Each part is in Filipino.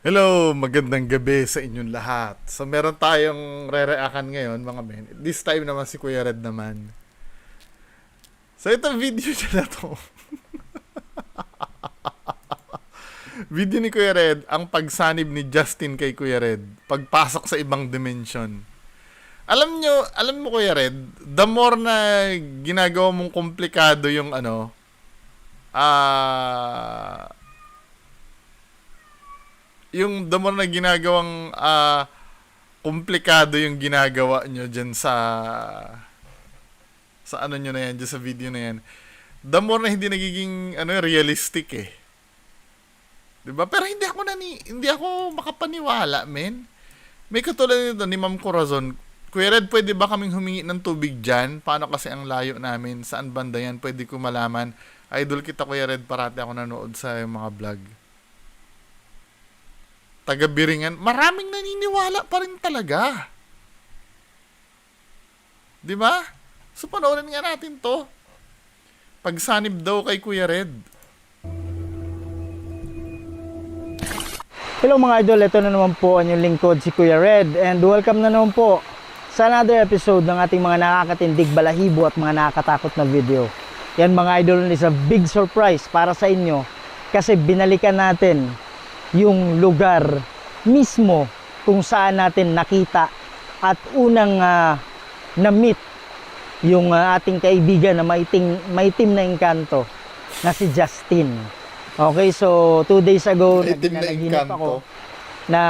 Hello, magandang gabi sa inyong lahat. So meron tayong re-reaction ngayon mga men. This time naman si Kuya Red naman. So itong video niya na to. Video ni Kuya Red, ang pagsanib ni Justin kay Kuya Red. Pagpasok sa ibang dimension. Alam mo Kuya Red, the more na ginagawa mong komplikado yung yung the more na ginagawang komplikado yung ginagawa nyo dyan sa ano nyo na yan, dyan sa video na yan, the more na hindi nagiging realistic eh. 'Di ba? Pero hindi ako makapaniwala, men. May katulad nito ni Ma'am Corazon. Kuya Red, pwede ba kaming humingi ng tubig dyan? Paano kasi ang layo namin? Saan banda yan? Pwede ko malaman. Idol kita, Kuya Red. Parati ako nanood sa mga vlog. Taga-Biringan. Maraming naniniwala pa rin talaga. Di ba? So, panoorin nga natin to. Pagsanib daw kay Kuya Red. Hello mga idol, ito na naman po ang inyong lingkod si Kuya Red and welcome na naman po sa another episode ng ating mga nakakatindig balahibo at mga nakakatakot na video. Yan mga idol, is a big surprise para sa inyo kasi binalikan natin yung lugar mismo kung saan natin nakita at unang na-meet yung ating kaibigan na maitim na engkanto na si Justin. Okay, so 2 days ago naginip ako na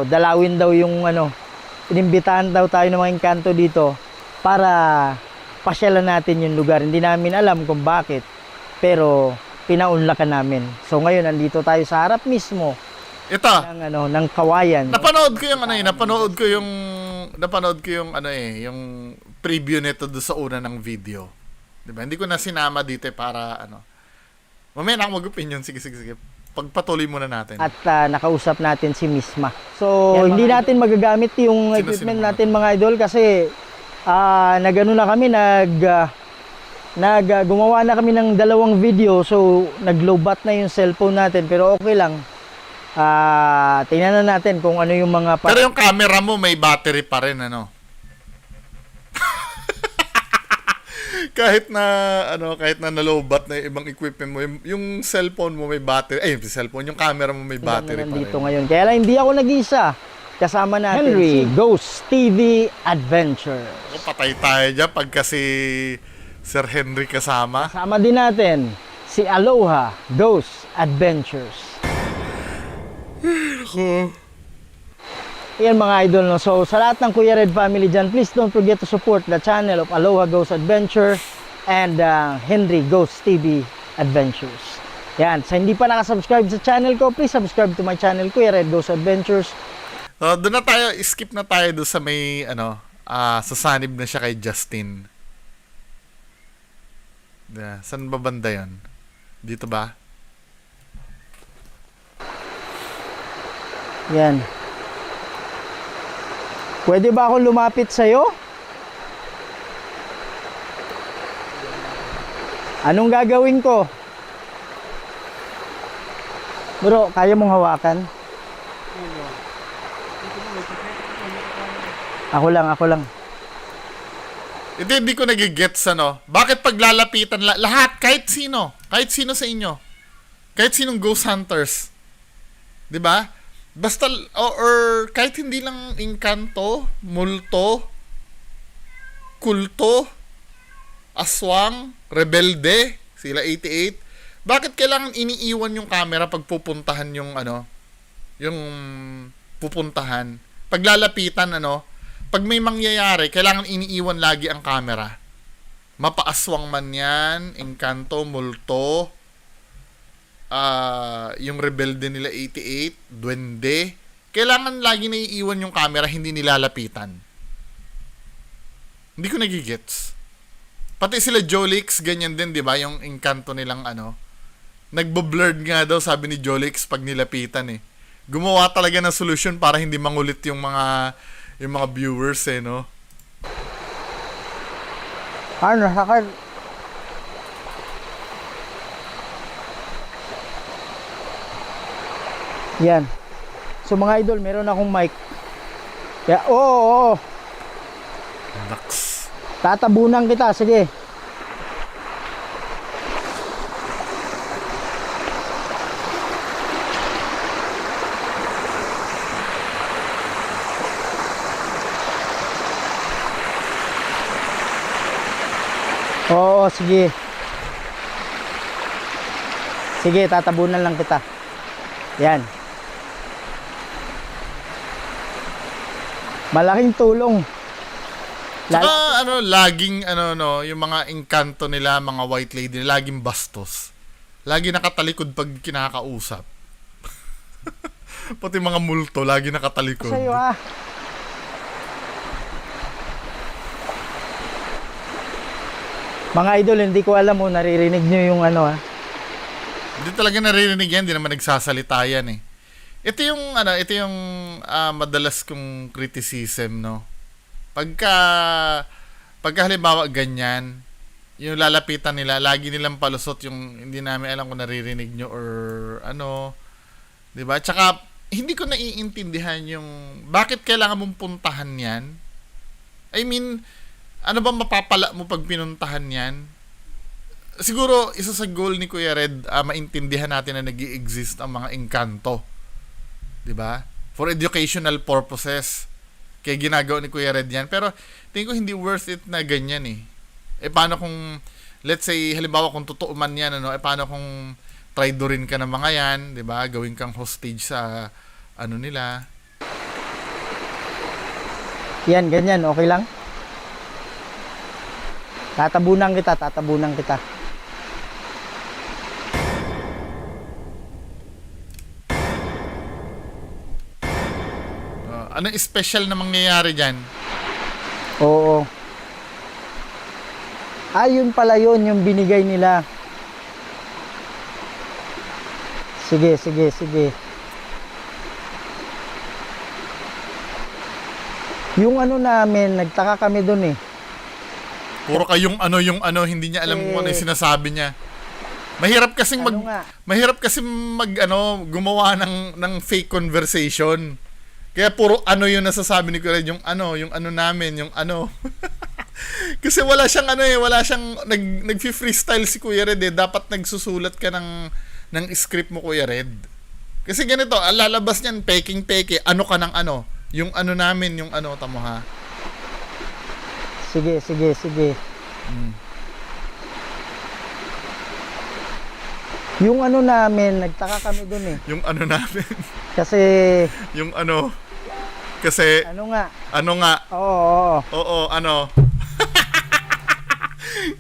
dalawin daw yung inimbitahan daw tayo ng mga engkanto dito para pasyalan natin yung lugar. Hindi namin alam kung bakit, pero pinaunlakan namin. So ngayon nandito tayo sa harap mismo ng kawayan. Napanood ko yung yung preview nito do sa una ng video. 'Di ba? Hindi ko na sinama dito para mamaya na ako mag-opinion. Sige. Pagpatuloy muna natin. At nakausap natin si Misma. So, hindi natin magagamit yung equipment natin mga idol kasi gumawa na kami ng 2 video. So, nag-lowbat na yung cellphone natin. Pero okay lang. Tingnan na natin kung ano yung mga... Pero yung camera mo may battery pa rin, kahit na nalobat na yung ibang equipment mo, yung cellphone mo may battery, yung camera mo may battery pa rin. Dito ngayon. Kaya lang hindi ako nag-isa. Kasama natin Henry Ghost TV Adventure. Patay tayo dyan pagka si Sir Henry kasama. Kasama din natin si Aloha Ghost Adventures. Yan mga idol, no? So sa lahat ng Kuya Red family dyan, please don't forget to support the channel of Aloha Ghost Adventure and Henry Ghost TV Adventures. Yan, sa hindi pa nakasubscribe sa channel ko, please subscribe to my channel, Kuya Red Ghost Adventures. So doon na tayo, skip na tayo doon sa may sasanib na siya kay Justin. Saan ba banda yan? Dito ba? Yan. Pwede ba ako lumapit sa'yo? Anong gagawin ko? Bro, kaya mong hawakan? Ako lang. Hindi ko nagigets Bakit paglalapitan lahat, kahit sino sa inyo, kahit sinong ghost hunters, 'di ba? Basta or kahit hindi lang engkanto, multo, kulto, aswang, rebelde, sila 88, bakit kailangan iniiwan yung camera pag pupuntahan yung yung pupuntahan? Paglalapitan pag may mangyayari, kailangan iniiwan lagi ang camera. Mapaaswang man yan, engkanto, multo, yung rebelde nila 88, duwende, kailangan lagi na iiwan yung camera, hindi nilalapitan. Hindi ko nagigets. Pati sila Jolix, ganyan din, di ba? Yung engkanto nilang nagbo-blurred nga daw, sabi ni Jolix, pag nilapitan Gumawa talaga ng solution para hindi mangulit yung mga viewers no? Sakit. Yan. So mga idol, meron akong mic. Kaya, oo. Naks. Tatabunan kita, sige. Oo, sige. Sige, tatabunan lang kita. Yan. Malaking tulong. Saka laging yung mga engkanto nila, mga white lady, laging bastos. Lagi nakatalikod pag kinakausap. Pati mga multo, lagi nakatalikod. Sa'yo Mga idol, hindi ko alam mo, naririnig nyo yung Hindi talaga naririnig yan, hindi naman nagsasalita yan eh. Ito yung madalas kong criticism, no. Pagka halimbawa ganyan, yung lalapitan nila, lagi nilang palusot yung hindi namin alam kung naririnig nyo or 'di ba? Tsaka hindi ko naiintindihan yung bakit kailangan mong puntahan 'yan. I mean, ano ba mapapala mo pag pinuntahan 'yan? Siguro isa sa goal ni Kuya Red, maintindihan natin na nag-i-exist ang mga engkanto. 'Di ba? For educational purposes. Kaya ginagawa ni Kuya Red yan. Pero tingin ko hindi worth it na ganyan eh. Paano kung, let's say, halimbawa kung totoo man yan, paano kung traidorin ka ng mga yan, di ba? Gawin kang hostage sa, nila. Yan, ganyan, okay lang? Tatabunan kita. Anong special na mangyayari dyan? Oo. Yun pala yun, yung binigay nila. Sige. Yung namin, nagtaka kami dun eh. Puro kayong hindi niya alam kung ano yung sinasabi niya. Mahirap kasing gumawa ng fake conversation. Kaya puro yung nasasabi ni Kuya Red, yung namin, yung Kasi wala siyang nagfi-freestyle si Kuya Red eh. Dapat nagsusulat ka ng script mo, Kuya Red. Kasi ganito, lalabas niyan, peke, ka ng yung namin, yung tamo ha. Sige. Yung namin, nagtaka kami dun eh. Yung namin. Kasi nga? Oo,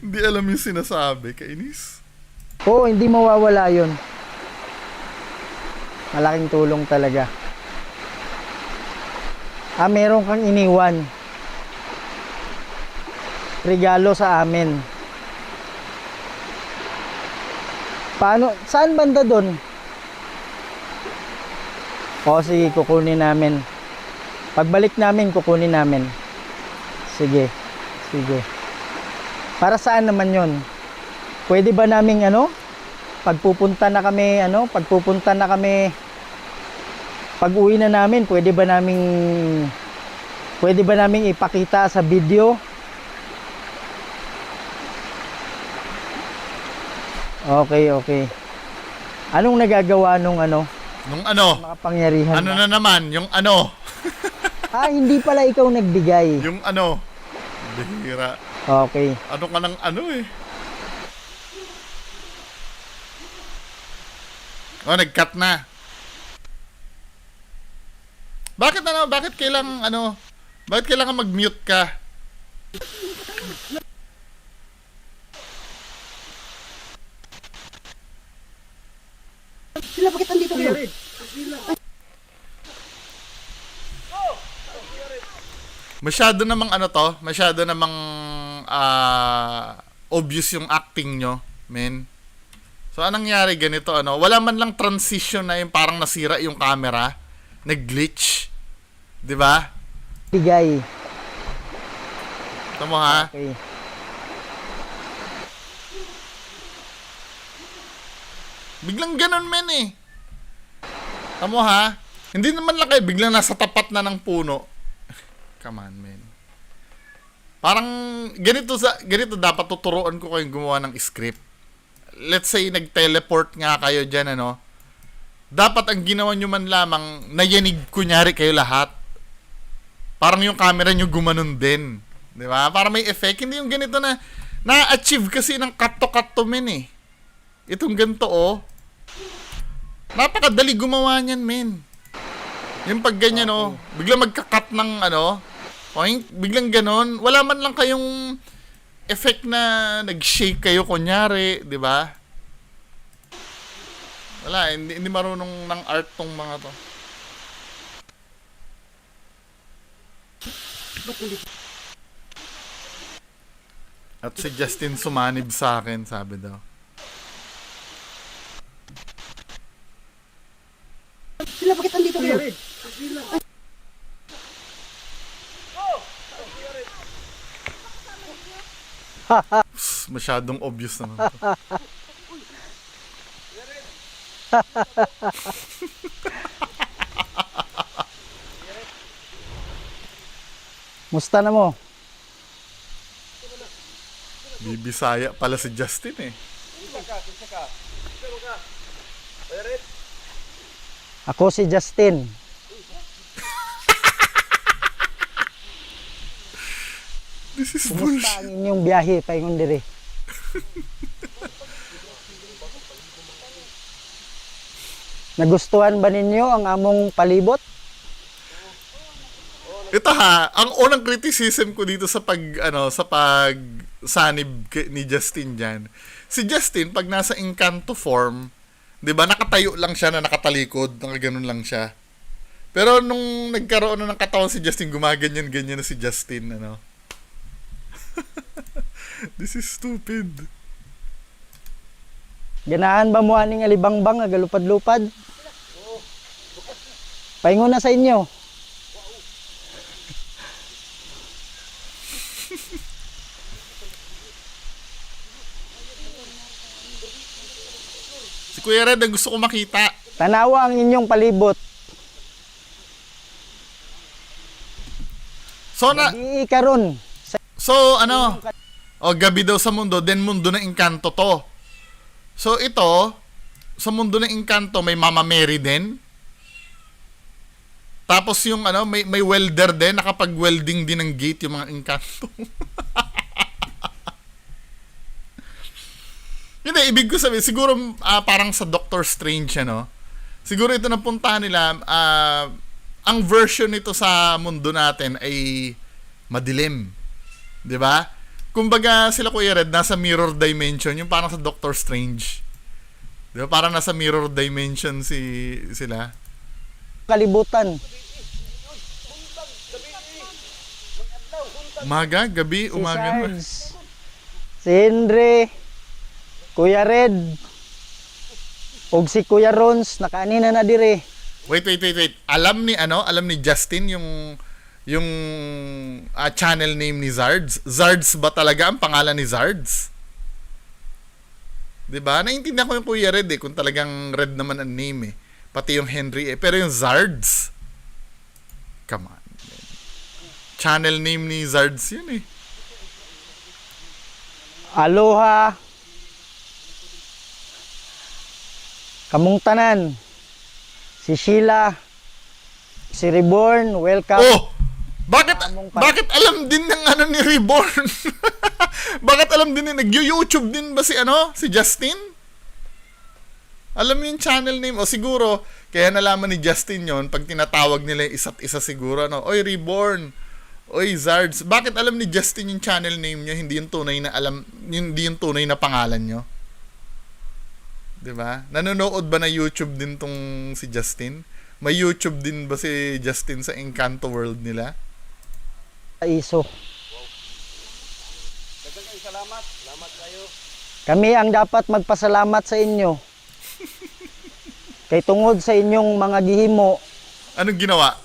Hindi alam yung sinasabi, kainis. Oo, hindi mawawala yun. Malaking tulong talaga. Meron kang iniwan. Regalo sa amin. Paano? Saan banda doon? Sige, kukunin namin. Pagbalik namin, kukunin namin. Sige. Para saan naman yon? Pwede ba naming pagpupunta na kami, pag-uwi na namin, pwede ba naming ipakita sa video? Okay. Anong nagagawa nung makapangyarihan? Na naman, yung Hindi pala ikaw nagbigay. Yung bihira. Okay. Ka ng eh. Nag-cut na. Bakit kailangan mag-mute ka? Sila, bakit andito kayo? Masyado namang obvious yung acting nyo, men. So, anong nangyari ganito, wala man lang transition na yung parang nasira yung camera, nag-glitch. 'Di ba? Bigay. Tama ha? Okay. Biglang ganun, men eh. Tamo ha? Hindi naman lang kayo biglang nasa tapat na ng puno. Come on, man. Parang ganito dapat tuturuan ko kayong gumawa ng script. Let's say nag-teleport nga kayo diyan ano. Dapat ang ginawa nyo man lamang nayanig kunyari kayo lahat. Parang yung camera nyo gumanon din. Di ba? Para may effect. Hindi yung ganito na na-achieve kasi ng cut to men eh. Itong ganito oh. Napakadali gumawa niyan, men. Yung pag ganyan oh, biglang magka-cut ng ano, point, biglang ganon. Wala man lang kayong effect na nag-shake kayo kunyari, di ba? Wala, hindi marunong ng art tong mga to. At si Justin sumanib sa akin, sabi daw. Sila, bakit andito kayo? Masyadong obvious naman to. Musta na mo? Bibisaya pala si Justin eh. Ako si Justin. This is Kumusta bullshit. ang inyong biyahe paingon diri? Nagustuhan ba ninyo ang among palibot? Ito ha, ang unang criticism ko dito sa pag sanib ni Justin diyan. Si Justin pag nasa Encanto form, 'di ba, nakatayo lang siya na nakatalikod, nakaganon lang siya. Pero nung nagkaroon na ng katawan si Justin, gumaganyan-ganyan na si Justin, ano. This is stupid. Ganahan ba mo aning alibangbang nga galupad-lupad? Paingon na sa inyo. Si Kuya Red ang gusto ko makita. Tanawa ang inyong palibot. So Di karon. gabi daw sa mundo, then mundo ng Encanto to. So ito, sa mundo ng Encanto may Mama Mary din. Tapos yung may welder din, nakapag-welding din ng gate yung mga Encanto. Hindi, ibig ko sabihin, siguro parang sa Doctor Strange, siguro ito napuntahan nila, ang version nito sa mundo natin ay madilim. 'Di ba? Kumbaga sila Kuya Red nasa mirror dimension, yung parang sa Doctor Strange. 'Di ba? Parang nasa mirror dimension sila. Kalibutan. Umaga, gabi, Si umaga. Sarge, si Henry, Kuya Red, ug si Kuya Rons nakaanina na dire. Wait. Alam ni Justin yung channel name ni Zards. Zards ba talaga ang pangalan ni Zards? 'Di ba? Naintindihan ko yung Kuya Red kung talagang Red naman ang name pati yung Henry pero yung Zards. Come on. Man. Channel name ni Zards yun Aloha. Kamong tanan. Si Sheila, si Reborn, welcome. Oh! Bakit alam din ng ni Reborn? Bakit alam din nag-YouTube din ba si Justin? Alam mo yung channel name? O siguro, kaya nalaman ni Justin yon pag tinatawag nila yung isa't isa siguro, Oy, Reborn. Oy, Zards. Bakit alam ni Justin yung channel name nyo, hindi yung tunay na pangalan nyo? 'Di ba? Nanonood ba na YouTube din tong si Justin? May YouTube din ba si Justin sa Encanto World nila? Iso. Kami ang dapat magpasalamat sa inyo. Kay tungod sa inyong mga gihimo, Anong ginawa?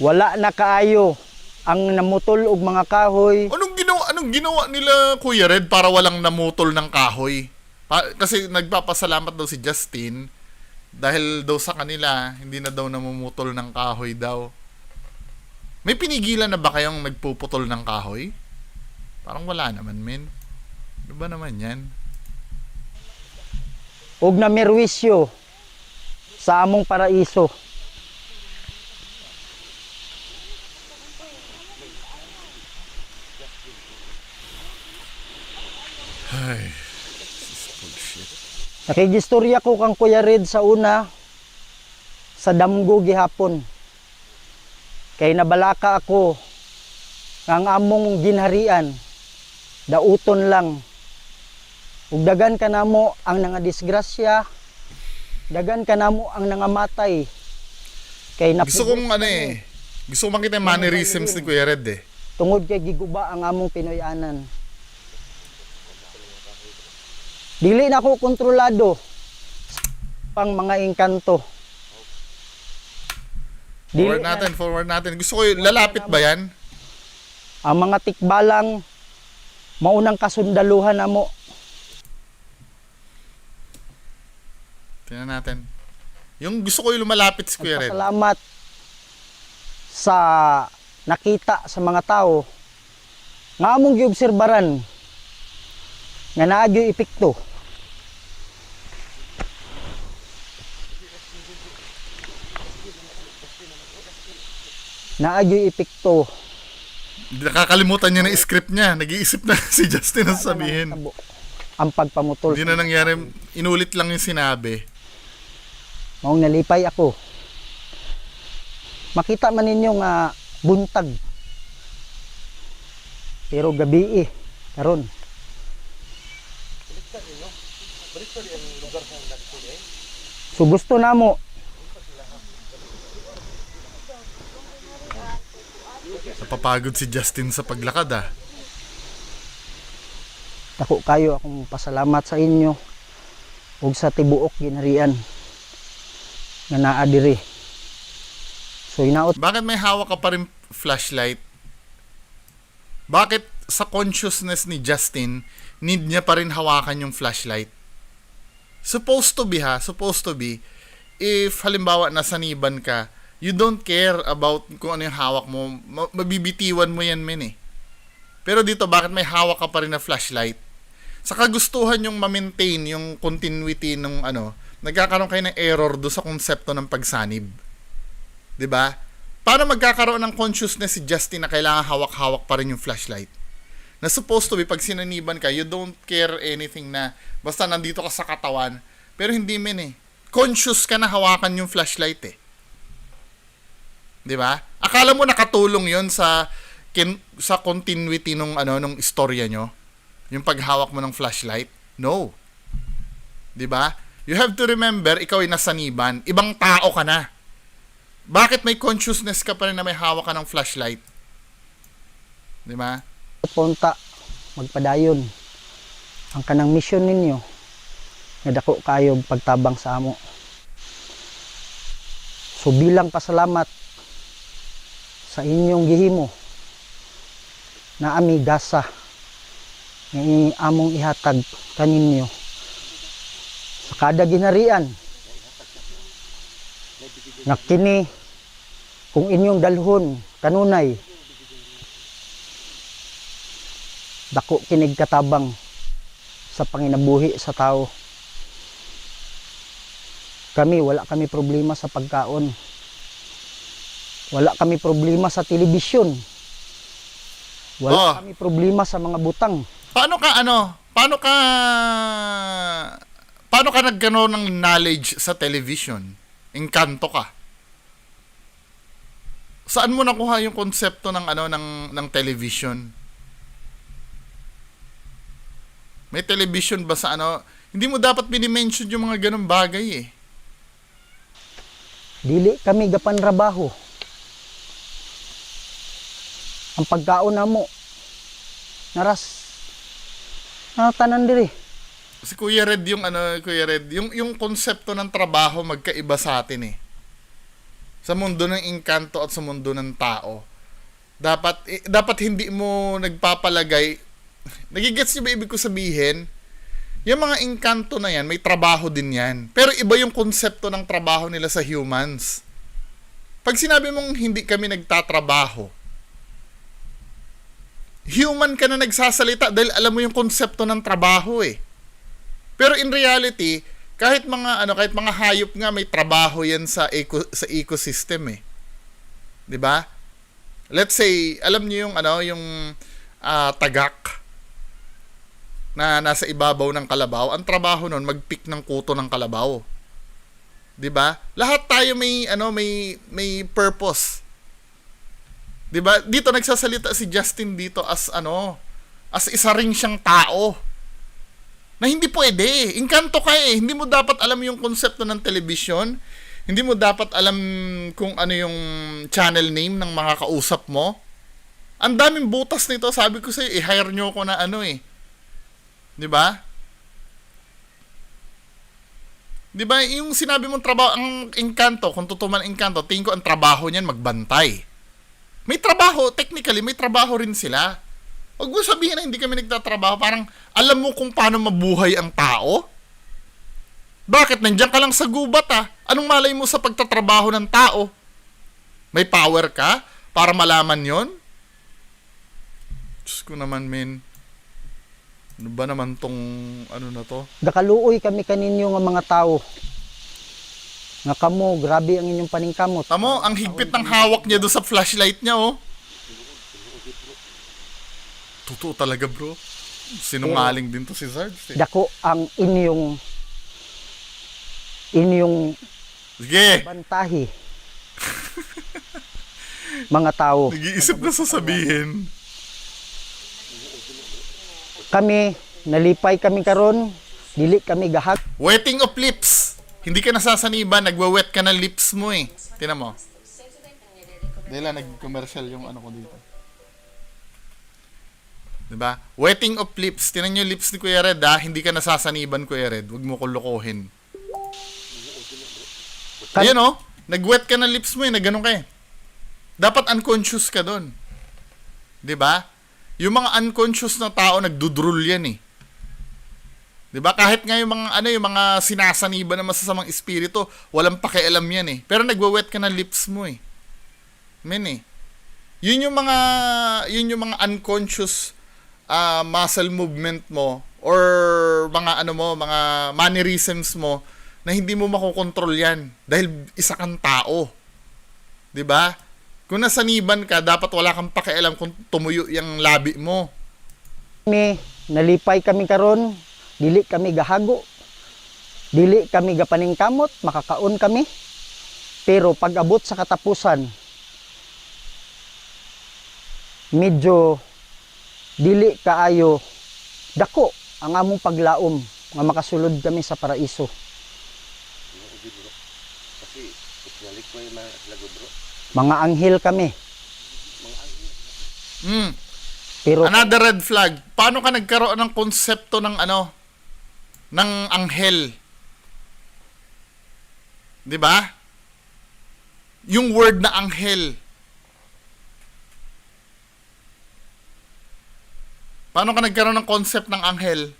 wala na kaayo ang namutol og mga kahoy. Anong ginawa nila Kuya Red para walang namutol ng kahoy? Kasi nagpapasalamat daw si Justin Dahil daw sa kanila, hindi na daw namumutol ng kahoy daw. May pinigilan na ba kayong nagpuputol ng kahoy? Parang wala naman, men. Ano ba naman yan? Ug na merwisyo sa among paraiso. Ay, this is bullshit. Nakigistorya ko kang Kuya Red sa una sa damgo gihapon. Kay nabalaka ako nga ang among ginharian dauton lang. Ug dagan kanamo ang nangadisgrasya, dagan kanamo ang nangamatay. Kay Gusto kong gusto kong makita yung mannerisms ni Kuya Red eh. tungod kay giguba ang among Pinoyanan. Dili na ako kontrolado pang mga engkanto. Dili Forward natin. Gusto ko yung lalapit ba yan? ang mga tikbalang maunang kasundaluhan namo. Tingnan natin. Yung gusto ko yung lumalapit si Kuya Red. Salamat sa nakita sa mga tao nga among giobserbaran nga naa gyud epekto. Naa gyud epekto. Nakakalimutan niya na script niya. Nag-iisip na si Justin ang sabihin. Ang pagpamutol. Hindi na nangyari. Inulit lang yung sinabi. Maong nalipay ako. Makita man ninyo nga buntag. Pero gabi karon. So gusto namo Napapagod si Justin sa paglakad ah. dako kayo akong pasalamat sa inyo ug sa tibuok ginharian nga naa diri. So inaot Bakit may hawak ka pa rin flashlight? Bakit sa consciousness ni Justin, need niya pa rin hawakan yung flashlight? Supposed to be, if halimbawa nasaniban ka, you don't care about kung ano yung hawak mo, mabibitiwan mo yan, men eh. Pero dito, bakit may hawak ka pa rin na flashlight? Sa kagustuhan yung ma-maintain yung continuity ng nagkakaroon kayo ng error do sa konsepto ng pagsanib. 'Di ba? Paano magkakaroon ng consciousness si Justin na kailangan hawak-hawak pa rin yung flashlight? Na supposed to be, pag sinaniban ka, you don't care anything na basta nandito ka sa katawan. Pero hindi, men eh. Conscious ka na hawakan yung flashlight eh. 'Di ba? Akala mo nakatulong 'yon sa continuity nung nung istorya nyo? Yung paghawak mo ng flashlight? No. 'Di ba? You have to remember, ikaw ay nasaniban, ibang tao ka na. Bakit may consciousness ka pa rin na may hawak ka ng flashlight? 'Di ba? punta magpadayon ang kanang mission ninyo nga dako kayo pagtabang sa amo. So bilang pasalamat sa inyong gihimo na ami gasa nga among ihatag kaninyo sa kada ginharian nga kini kung inyong dalhon kanunay dako kinig katabang sa panginabuhi sa tao. Kami wala kami problema sa pagkaon. Wala kami problema sa telebisyon. Wala kami problema sa mga butang. Paano ka nagkaroon ng knowledge sa television? Engkanto ka. Saan mo nakuha yung konsepto ng television? May television ba sa Hindi mo dapat minimension yung mga ganung bagay eh. Dili kami gapan trabaho. Ang pagkaon namo naras tanan diri. Si Kuya Red yung konsepto ng trabaho magkaiba sa atin eh. Sa mundo ng engkanto at sa mundo ng tao. Dapat hindi mo nagpapalagay. Nagigets niyo ba ibig ko sabihin? Yung mga engkanto na yan, may trabaho din yan. Pero iba yung konsepto ng trabaho nila sa humans. Pag sinabi mong hindi kami nagtatrabaho, human ka na nagsasalita dahil alam mo yung konsepto ng trabaho eh. Pero in reality, kahit mga hayop nga may trabaho yan sa ecosystem eh. 'Di ba? Let's say, alam niyo yung tagak na nasa ibabaw ng kalabaw, ang trabaho nun mag-pick ng kuto ng kalabaw. 'Di ba? Lahat tayo may purpose. 'Di ba? Dito nagsasalita si Justin dito as isa ring siyang tao. Na hindi pwede. Engkanto ka eh. Hindi mo dapat alam yung konsepto ng television. Hindi mo dapat alam kung ano yung channel name ng mga kausap mo. Ang daming butas nito. Sabi ko sa'yo, i-hire nyo ko na eh. 'Di ba? 'Di ba? Yung sinabi mong trabaho, ang engkanto, kung totoo man engkanto, tingin ko ang trabaho niyan magbantay. May trabaho, technically, may trabaho rin sila. Huwag mo sabihin na hindi kami nagtatrabaho. Parang alam mo kung paano mabuhay ang tao? Bakit? Nandiyan ka lang sa gubat Anong malay mo sa pagtatrabaho ng tao? May power ka para malaman yon? Diyos ko naman, men. Ano ba naman tong na to? Gakaluoy kami kaninyo nga mga tao. Nga kamo, grabe ang inyong paningkamot. Tamo, ang higpit ng hawak niya doon sa flashlight niya, oh. Totoo talaga, bro. Sinungaling din to si Sarge. Dako ang inyong Sige. bantahi. Mga tao. Nag-iisip na sasabihin. Kami, nalipay kami karon, dili kami gahak. Wetting of lips. Hindi ka nasasaniban, nagwe-wet ka ng lips mo eh. Tingnan mo. Dahil nag-commercial yung ko dito. Diba? Wetting of lips. Tingnan nyo lips ni Kuya Red hindi ka nasasaniban, Kuya Red. Huwag mo kulukohin. Ayan nag-wet ka ng lips mo na ganun ka eh. Dapat unconscious ka doon. Diba? Yung mga unconscious na tao, nagdudrul yan eh. 'Di ba? Kahit nga yung mga sinasaniban ng masasamang espiritu, walang pakialam yan eh. Pero nagwe-wet ka ng lips mo eh. Men eh. Yun yung mga unconscious muscle movement mo or mga mga mannerisms mo na hindi mo makokontrol yan dahil isa kang tao. 'Di ba? Kung nasaniban ka, dapat wala kang pakialam kung tumuyo yung labi mo. Kami, nalipay kami karon, dili kami gahago, dili kami gapaningkamot, makakaon kami. Pero pag abot sa katapusan, medyo dili kaayo dako ang among paglaom nga makasulod kami sa paraiso. Mga anghel kami. Pero Another red flag. Paano ka nagkaroon ng konsepto ng ng anghel? 'Di ba? Yung word na anghel. Paano ka nagkaroon ng concept ng anghel?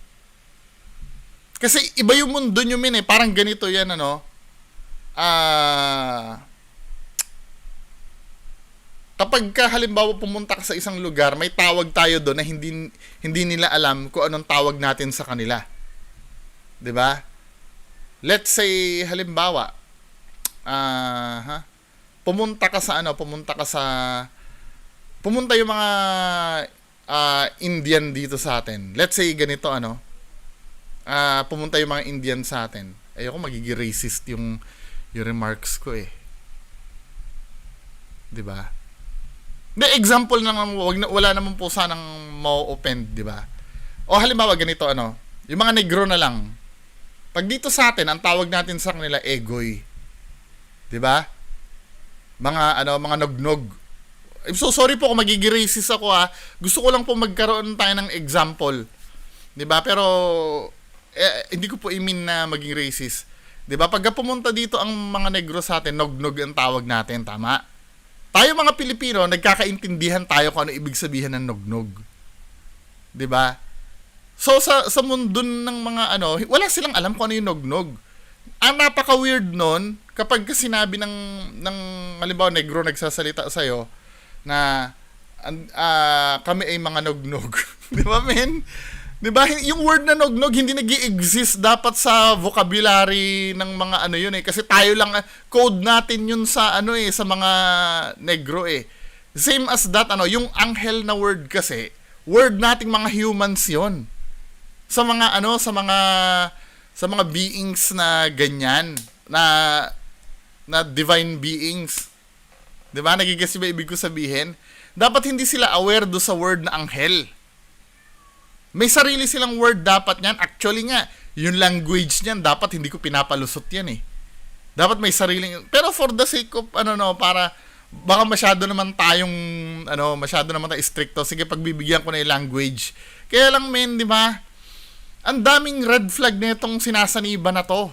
Kasi iba yung mundo nyo, min eh. Parang ganito yan, kapag ka halimbawa pumunta ka sa isang lugar, may tawag tayo doon na hindi nila alam kung anong tawag natin sa kanila. 'Di ba? Let's say halimbawa, pumunta yung mga Indian dito sa atin. Let's say ganito pumunta yung mga Indian sa atin. Ayoko magiging racist yung remarks ko eh. 'Di ba? The example lang, wala naman po sanang ma-offend, 'di ba? O halimbawa ganito yung mga negro na lang. Pag dito sa atin, ang tawag natin sa kanila egoy. 'Di ba? Mga nognog. I'm so sorry po kung magiging racist ako Gusto ko lang po magkaroon tayo ng example. 'Di ba? Pero hindi ko po i-mean na maging racist. 'Di ba? Pagka pumunta dito ang mga negro sa atin, nognog ang tawag natin, tama? Tayo mga Pilipino, nagkakaintindihan tayo kung ano ibig sabihin ng nognog. 'Di ba? So sa mundo ng mga ano, wala silang alam kung ano yung nognog. Ang napaka-weird nun, kapag sinabi ng halimbawa negro nagsasalita sa'yo na kami ay mga nognog. Di ba, men? Di ba? Yung word na nognog hindi nag-i-exist dapat sa vocabulary ng mga ano yun eh. Kasi tayo lang, code natin yun sa ano eh, sa mga negro eh. Same as that, ano, yung anghel na word kasi, word nating mga humans yun. Sa mga ano, sa mga beings na ganyan, na divine beings. 'Di ba? Nagigets ba ibig ko sabihin? Dapat hindi sila aware do sa word na anghel. May sarili silang word dapat niyan. Actually nga, yung language niyan dapat hindi ko pinapalusot 'yan eh. Dapat may sariling, pero for the sake of para baka masyado naman tayong masyado naman tayo stricto. Sige, pagbibigyan ko na yung language. Kaya lang men, 'di ba? Ang daming red flag nitong sinasaniba na to.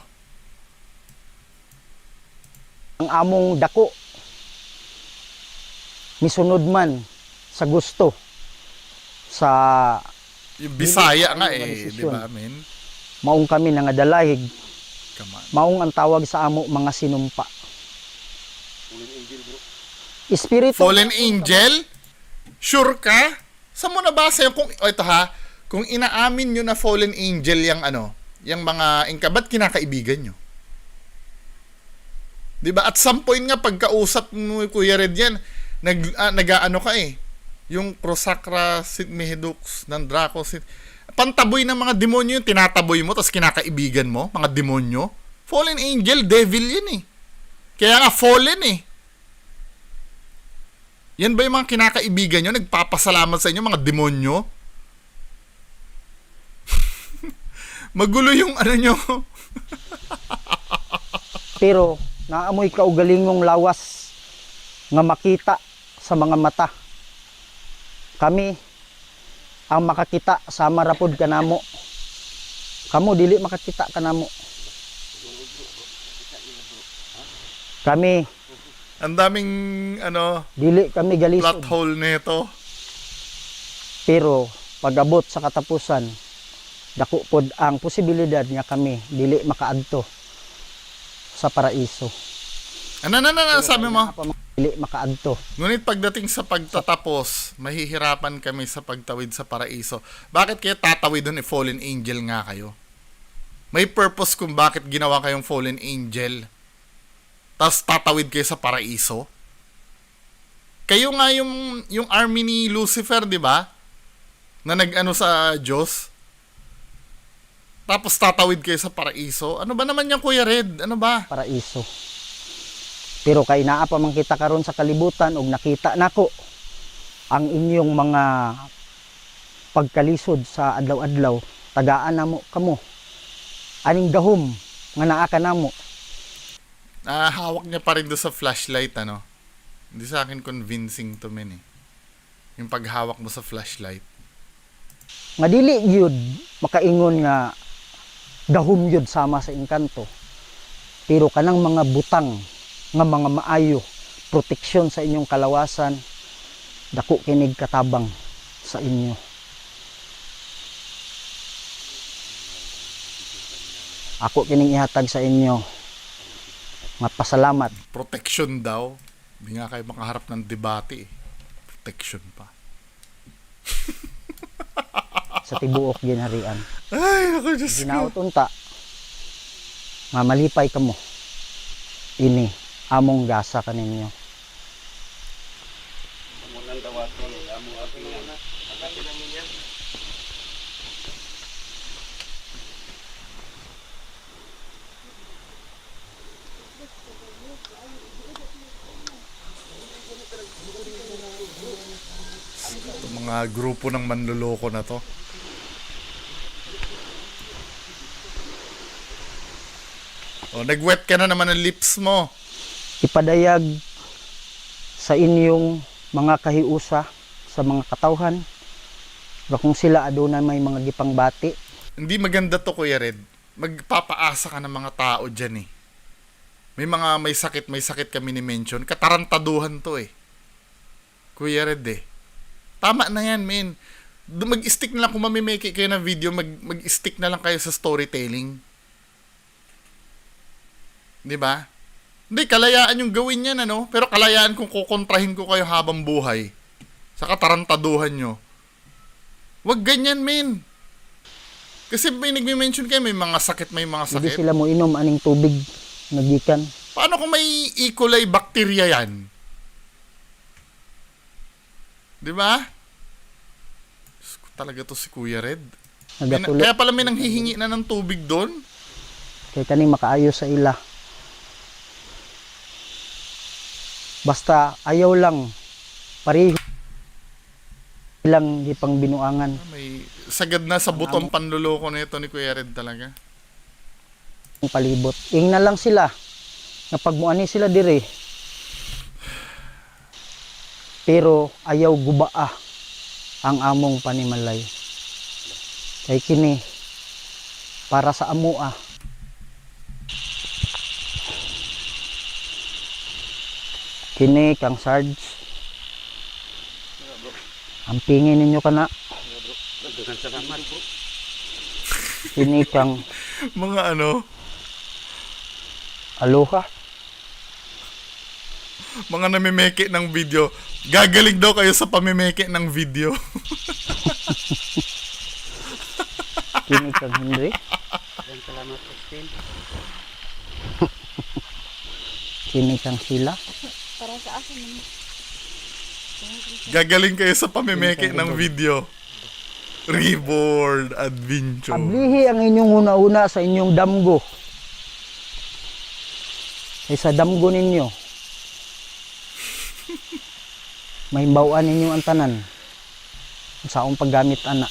Ang among dako misunod man sa gusto sa Yung Bisaya nga eh, desisyon. di ba, men? maong kami nga dalahig, Come on. maong ang tawag sa amo mga sinumpa. Espiritu Fallen angel? Sure ka? Saan mo nabasa yung ito ha, kung inaamin nyo na fallen angel yung mga ba't kinakaibigan nyo? Diba? At some point nga, pagkausap mo Kuya Red yan, nag-ano ka eh. Yung Prosacra, Mehedux, Nandraco, pantaboy ng mga demonyo yung tinataboy mo, tapos kinakaibigan mo, mga demonyo. Fallen angel, devil yun eh. Kaya nga, fallen eh. Yan ba yung mga kinakaibigan nyo? Nagpapasalamat sa inyo, mga demonyo? Magulo yung nyo. pero naamoy kaugalingong lawas nga makita sa mga mata. Kami ang makakita sa marapod kanamo. Kamo dili makakita kanamo. Kami Ang daming dili kami plot galisod. hole nito. Pero pag-abot sa katapusan, dako pod ang posibilidad nga kami dili makaadto sa paraiso. Ano sabi mo? Dili makaadto. Ngunit pagdating sa pagtatapos, mahihirapan kami sa pagtawid sa paraiso. Bakit kaya tatawid doon fallen angel nga kayo? May purpose kung bakit ginawa kayong fallen angel. Tapos tatawid kayo sa paraiso. Kayo nga yung army ni Lucifer, di ba? Na nag-ano sa Diyos. Tapos tatawid kayo sa paraiso. Ano ba naman yung Kuya Red? Ano ba? Paraiso. Pero kay naa pa man kita karon sa kalibutan ug nakita nako ang inyong mga pagkalisod sa adlaw-adlaw, tagaan namo kamo. Aning gahom nga naa ka namo. Hawak niya pa rin doon sa flashlight, ano? Hindi sa akin convincing to men eh. Yung paghawak mo sa flashlight. Nga dili gyud makaingon nga gahom gyud sama sa engkanto. Pero kanang mga butang nga mga maayo, proteksyon sa inyong kalawasan, dako kinig katabang sa inyo. Ako kining ihatag sa inyo nga pasalamat. Protection daw. Hindi nga kayo makaharap ng debate eh. Protection pa. Sa tibuok ginharian. Ay, naku, Diyos ko. Ginaot unta nga malipay kamo. Ini among gasa kaninyo. Itong mga grupo ng manloloko na to. O, nag-wet ka na naman ng lips mo. Ipadayag sa inyong mga kahiusa sa mga katawhan nga kung sila aduna may mga gipangbati. Hindi maganda to, Kuya Red. Magpapaasa ka ng mga tao dyan eh. May sakit kami ni mention. Katarantaduhan to eh. Kuya Red eh. Tama na yan, men. mag-stick na lang kung mamimake kayo ng video, mag-stick na lang kayo sa storytelling. 'Di ba? Hindi, kalayaan yung gawin yan, ano? Pero kalayaan kung kukontrahin ko kayo habang buhay sa katarantaduhan nyo. Wag ganyan, men. Kasi may nagme-mention kayo, may mga sakit, may mga Hindi sakit. sila mo inom aning tubig nagikan. Paano kung may E. coli bacteria yan? Di ba? Diyos ko, talaga to si Kuya Red. Nagatulo. Kaya pala may nanghihingi na ng tubig doon. Kay kani makaayo sa ila. Basta ayaw lang pareho lang ipang binuangan. May sagad na sa butong panluloko nito ni Kuya Red talaga. Ang palibot. Ing na lang sila. Napagmuani sila dire. Pero ayaw gubaa ang among panimalay. Kay kini para sa amoa. Kini kang Sarge. Ampingin ninyo kana. Kini kang Mga ano, aloha. mga namimeke ng video. Gagaling daw kayo sa pamimeke ng video. Kini kang Henry. Salamat, Austin. Kini kang sila. Para sa akin naman. Gagaling kayo sa pamimeke ng video. Reward Adventure. Ablihi ang inyong una-una sa inyong damgo. Ay sa damgo ninyo. Mahimbawan ninyo ang tanan. Sa akong paggamit ana.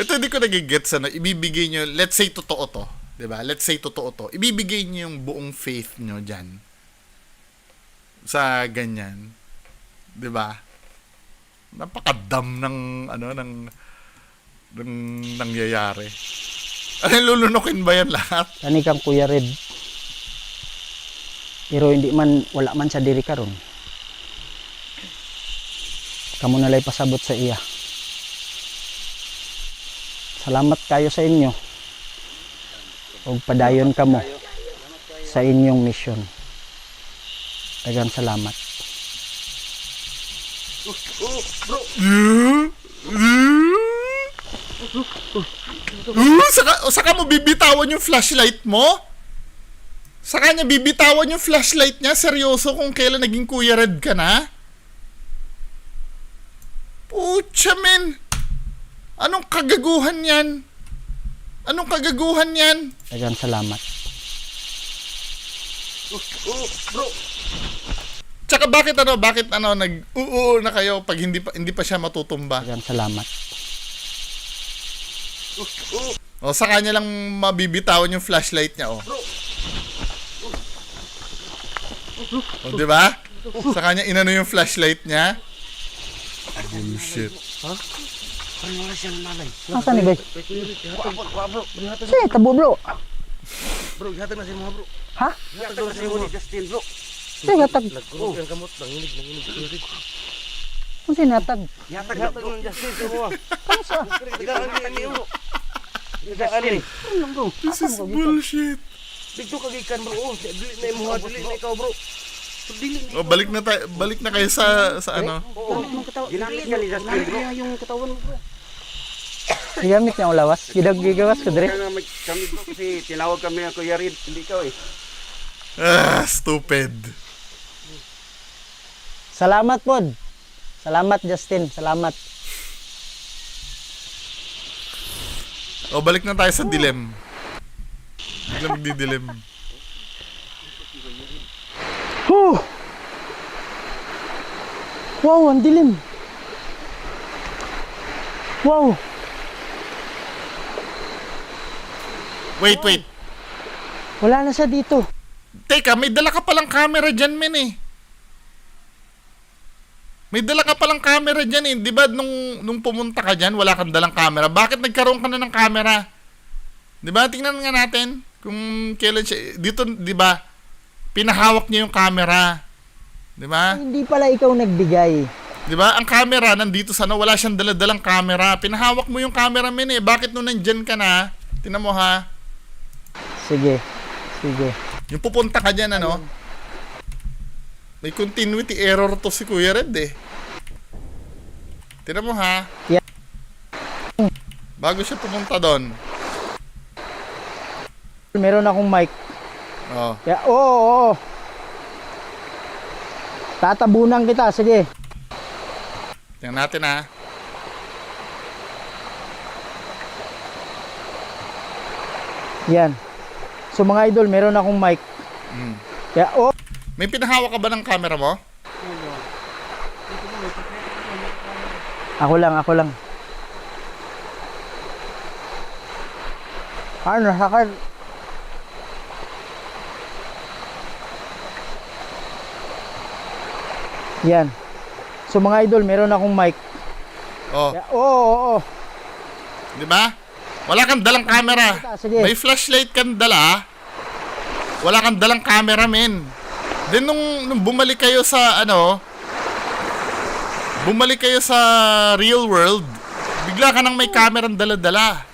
Ito hindi ko nagigets ano. Ibibigay nyo, let's say totoo to. 'Di ba? Let's say totoo to. Ibibigay nyo yung buong faith nyo dyan. Sa ganyan. 'Di ba? Napakadam ng ano ng nangyayari. Ano, lulunukin ba yan lahat? Kani kang Kuya Red. Pero hindi man, wala man siya diri karon. Kamu nalay pasabot sa iya. Salamat kayo sa inyo. O padayon kamo sa inyong misyon. Daghang salamat. Saka mo bibitawan yung flashlight mo? Saka niya bibitawan yung flashlight niya? Seryoso kung kailan naging Kuya Red ka na? Pucha, men. Anong kagaguhan yan? Anong kagaguhan yan? Daghang salamat. Tsaka bakit nag-oo na kayo pag hindi pa siya matutumba? Daghang salamat. O sa kanya lang mabibitawan yung flashlight niya, o. O, di ba? Sa kanya inano yung flashlight niya. Bullshit. Parang wala siyang malay. Asa ni bay? Bro. Si tabo bro. Bro, ihatag na si mga bro. Ha? Ihatag na si mga Justin, bro. Si hatag. Nagkurot yung kamot. Nanginig. Kung sinatag. Ihatag na bro. Justin sa mga. Ihatag na niyo, bro. Justin. Ano bro? This is bullshit. Dito kagikan, bro. Dili na yung mga. Dili na ikaw, bro. Dili na. O, balik na kayo sa ano. Oo. Ginamit ka ni Justin, bro. Yung katawan mo, bro. Gigamit niya ang lawas. Gigawas ko dire. Kaya nga kami, bro, kasi tinawag kami ng Kuya Red. Hindi ikaw, eh. Stupid. Salamat pod. Salamat Justin. Salamat. O, balik na tayo sa dilem. Bigla magdidilem. Huh! Wow, ang dilim. Wow. Wait. Wala na siya dito. Teka, may dala ka palang camera dyan, men eh. May dala ka palang camera dyan eh. Di ba nung pumunta ka dyan, wala kang dalang camera? Bakit nagkaroon ka na ng camera? Di ba? Tingnan nga natin kung kailan siya. Dito, di ba? Pinahawak niya yung camera. Di ba? Hindi pala ikaw nagbigay. Di ba? Ang camera nandito sana, wala siyang daladalang camera. Pinahawak mo yung camera, men eh. Bakit nung nandyan ka na? Tingnan mo ha. Sige. Sige. Yung pupunta ka dyan, ano? May continuity error to si Kuya Red eh. Tingnan mo ha. Yeah. Bago siya pumunta doon. Meron akong mic. Oh. Yeah, oo. Tatabunan kita, sige. Tingnan natin ha. Yan. So mga idol, meron akong mic. Mm. Yeah, May pinahawak ka ba ng camera mo? Ako lang. Ano, sakal. Yan. So mga idol, meron akong mic. Oh. Yeah, oo. Di ba? Wala kang dalang camera. Sige. May flashlight kang dala. Wala kang dalang camera, men. Then nung bumalik kayo sa real world, bigla ka nang may camera dala-dala.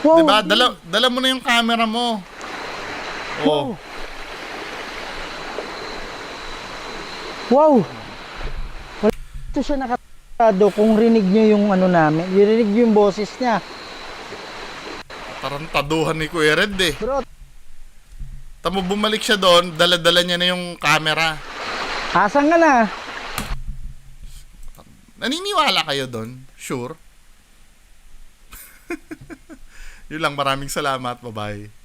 Wow. Diba? Dala mo na yung camera mo. Oh. Wow. Wala ito siya nakatado kung rinig nyo yung ano namin. Rinig nyo yung boses niya. Tarantaduhan ni Kuya Red eh. Bro, Tamo bumalik siya doon, dala-dala niya na yung camera. asan ka na? Naniniwala kayo doon? Sure? Yun lang, maraming salamat. Bye-bye.